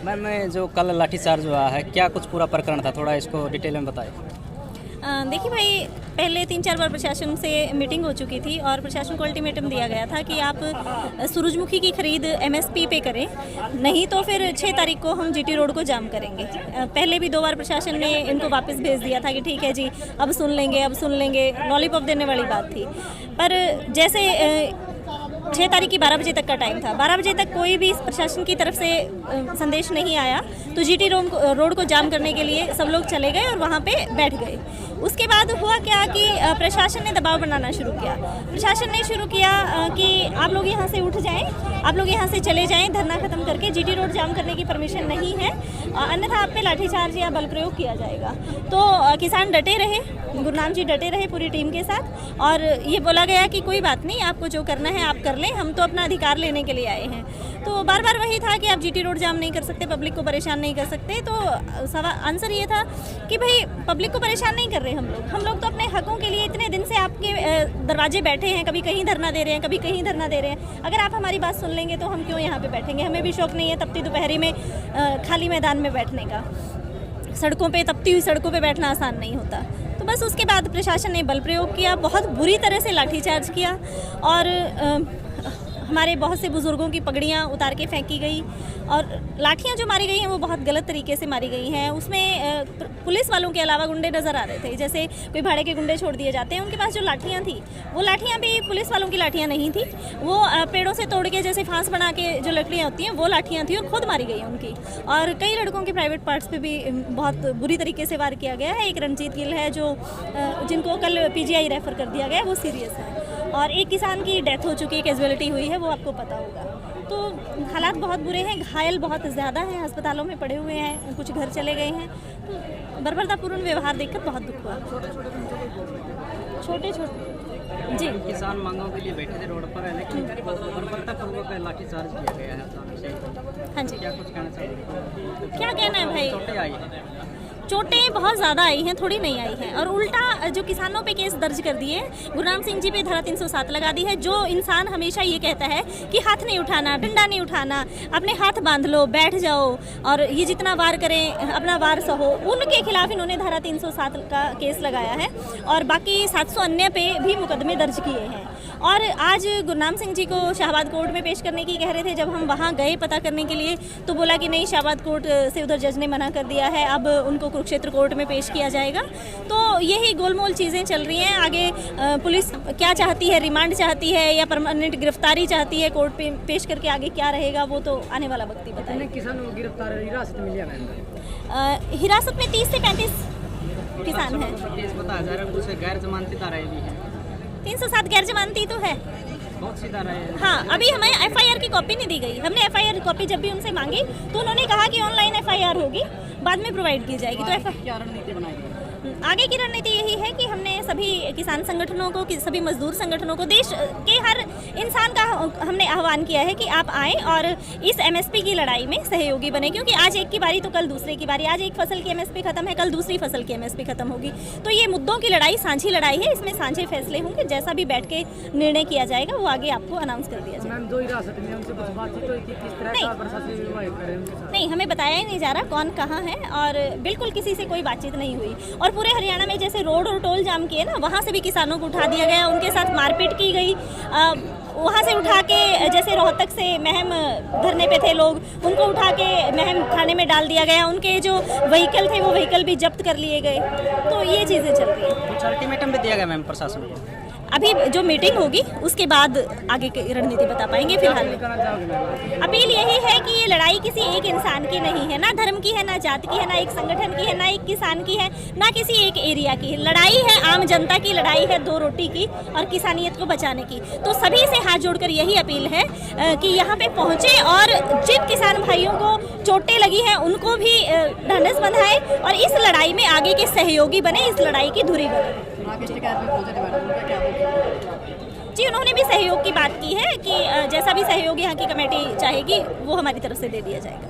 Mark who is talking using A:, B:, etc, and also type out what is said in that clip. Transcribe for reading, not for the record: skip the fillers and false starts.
A: Ma'am, जो कल लाठीचार्ज हुआ है, क्या कुछ पूरा प्रकरण था, थोड़ा इसको डिटेल में बताएं।
B: देखिए भाई, पहले 3-4 बार प्रशासन से मीटिंग हो चुकी थी और प्रशासन को अल्टीमेटम दिया गया था कि आप सूरजमुखी की खरीद MSP पे करें, नहीं तो फिर 6 तारीख को हम GT रोड को जाम करेंगे। पहले भी 2 बार प्रशासन ने इनको वापस भेज दिया था कि ठीक है जी, अब सुन लेंगे, लॉलीपॉप देने वाली बात थी। पर जैसे 6 तारीख की 12 बजे तक का टाइम था, 12 बजे तक कोई भी प्रशासन की तरफ से संदेश नहीं आया, तो GT रोड को जाम करने के लिए सब लोग चले गए और वहाँ पे बैठ गए। उसके बाद हुआ क्या कि प्रशासन ने दबाव बनाना शुरू किया। प्रशासन ने शुरू किया कि आप लोग यहाँ से उठ जाएं, आप लोग यहाँ से चले जाएं, धरना खत्म करके GT रोड जाम करने की परमिशन नहीं है, अन्यथा आप पे लाठीचार्ज या बल प्रयोग किया जाएगा। तो किसान डटे रहे, गुरनाम जी डटे रहे पूरी टीम के साथ, और ये बोला गया कि कोई बात नहीं, आपको जो करना है आप कर लें, हम तो अपना अधिकार लेने के लिए आए हैं। तो बार बार वही था कि आप GT रोड जाम नहीं कर सकते, पब्लिक को परेशान नहीं कर सकते। तो आंसर ये था कि भाई, पब्लिक को परेशान नहीं कर रहे हम लोग तो अपने हकों के लिए इतने दिन से आपके दरवाजे बैठे हैं, कभी कहीं धरना दे रहे हैं, कभी कहीं धरना दे रहे हैं। अगर आप हमारी बात सुन लेंगे तो हम क्यों यहाँ पे बैठेंगे? हमें भी शौक नहीं है तपती दोपहरी में खाली मैदान में बैठने का। सड़कों पे, तपती हुई सड़कों पे बैठना आसान नहीं होता। तो बस उसके बाद प्रशासन ने बल प्रयोग किया, बहुत बुरी तरह से लाठीचार्ज किया, और हमारे बहुत से बुज़ुर्गों की पगड़ियाँ उतार के फेंकी गई, और लाठियाँ जो मारी गई हैं वो बहुत गलत तरीके से मारी गई हैं। उसमें पुलिस वालों के अलावा गुंडे नज़र आ रहे थे, जैसे कोई भाड़े के गुंडे छोड़ दिए जाते हैं। उनके पास जो लाठियाँ थी, वो लाठियाँ भी पुलिस वालों की लाठियाँ नहीं थी, वो पेड़ों से तोड़ के जैसे फांस बना के जो लकड़ियाँ होती हैं वो लाठियाँ थी, और खुद मारी गई हैं उनकी। और कई लड़कों के प्राइवेट पार्ट्स पे भी बहुत बुरी तरीके से वार किया गया है। एक रणजीत गिल है जो जिनको कल PGI रेफ़र कर दिया गया, वो सीरियस है, और एक किसान की डेथ हो चुकी है, कैजुअलिटी हुई है, वो आपको पता होगा। तो हालात बहुत बुरे हैं, घायल बहुत ज़्यादा हैं, अस्पतालों में पड़े हुए हैं, कुछ घर चले गए हैं। तो बर्बरतापूर्ण व्यवहार देखकर बहुत दुख हुआ। छोटे जी,
A: किसान मांगों के लिए बैठे थे रोड पर, लेकिन बर्बरतापूर्वक लाठीचार्ज किया गया है।
B: हाँ जी,
A: क्या कुछ कहना चाहिए?
B: क्या कहना है भाई?
A: चोटें आई हैं,
B: चोटें बहुत ज़्यादा आई हैं, थोड़ी नहीं आई हैं। और उल्टा जो किसानों पे केस दर्ज कर दिए, गुरनाम सिंह जी पे धारा 307 लगा दी है। जो इंसान हमेशा ये कहता है कि हाथ नहीं उठाना, डंडा नहीं उठाना, अपने हाथ बांध लो, बैठ जाओ, और ये जितना वार करें अपना वार सहो, उनके खिलाफ इन्होंने धारा 307 का केस लगाया है, और बाकी 700 अन्य पे भी मुकदमे दर्ज किए हैं। और आज गुरनाम सिंह जी को शाहबाद कोर्ट में पेश करने की कह रहे थे। जब हम वहाँ गए पता करने के लिए, तो बोला कि नहीं, शाहबाद कोर्ट से उधर जज ने मना कर दिया है, अब उनको कुरुक्षेत्र कोर्ट में पेश किया जाएगा। तो यही गोलमोल चीज़ें चल रही हैं। आगे पुलिस क्या चाहती है, रिमांड चाहती है या परमानेंट गिरफ्तारी चाहती है, कोर्ट पे पेश करके आगे क्या रहेगा वो तो आने वाला वक्त ही बताएगा।
A: किसान गिरफ्तार हिरासत में लिया गया,
B: हिरासत में 30 से 35 किसान हैं।
A: बताया जा रहा है कुछ गैर जमानती धाराएं भी हैं।
B: 307 गैर जमानती तो है,
A: बहुत सी धाराएं।
B: हाँ, अभी हमें FIR की कॉपी नहीं दी गई। हमने FIR कॉपी जब भी उनसे मांगी तो उन्होंने कहा कि ऑनलाइन FIR होगी, बाद में प्रोवाइड की जाएगी। तो
A: क्या रणनीति बनाई गई?
B: आगे की रणनीति यही है कि हमने सभी किसान संगठनों को, सभी मजदूर संगठनों को, देश के हर इंसान का हमने आह्वान किया है कि आप आएँ और इस MSP की लड़ाई में सहयोगी बने, क्योंकि आज एक की बारी तो कल दूसरे की बारी। आज एक फसल की MSP खत्म है, कल दूसरी फसल की MSP खत्म होगी। तो ये मुद्दों की लड़ाई साझी लड़ाई है, इसमें साझे फैसले होंगे। जैसा भी बैठ के निर्णय किया जाएगा वो आगे आपको अनाउंस कर दिया जाएगा।
A: जो हिरासत में उनसे कुछ बातचीत हुई थी, किस तरह का प्रशासन?
B: नहीं, हमें बताया ही नहीं जा रहा कौन कहाँ है, और बिल्कुल किसी से कोई बातचीत नहीं हुई। और पूरे हरियाणा में जैसे रोड और टोल जाम किए ना, वहाँ से भी किसानों को उठा दिया गया, उनके साथ मारपीट की गई। वहाँ से उठा के, जैसे रोहतक से महम धरने पे थे लोग, उनको उठा के महम थाने में डाल दिया गया। उनके जो व्हीकल थे वो व्हीकल भी जब्त कर लिए गए। तो ये चीज़ें चल रही हैं।
A: कुछ अल्टीमेटम भी दिया गया मैम प्रशासन को?
B: अभी जो मीटिंग होगी उसके बाद आगे की रणनीति बता पाएंगे। फिलहाल अपील यही है कि ये लड़ाई किसी एक इंसान की नहीं है, ना धर्म की है, ना जात की है, ना एक संगठन की है, ना एक किसान की है, ना किसी एक एरिया की है। लड़ाई है आम जनता की, लड़ाई है 2 रोटी की और किसानियत को बचाने की। तो सभी से हाथ जोड़कर यही अपील है कि यहाँ पे पहुँचे और जिन किसान भाइयों को चोटें लगी हैं उनको भी ढांढस बंधाए और इस लड़ाई में आगे के सहयोगी बने, इस लड़ाई की धुरी बने। जी, उन्होंने भी सहयोग की बात की है कि जैसा भी सहयोग यहाँ की कमेटी चाहेगी वो हमारी तरफ से दे दिया जाएगा।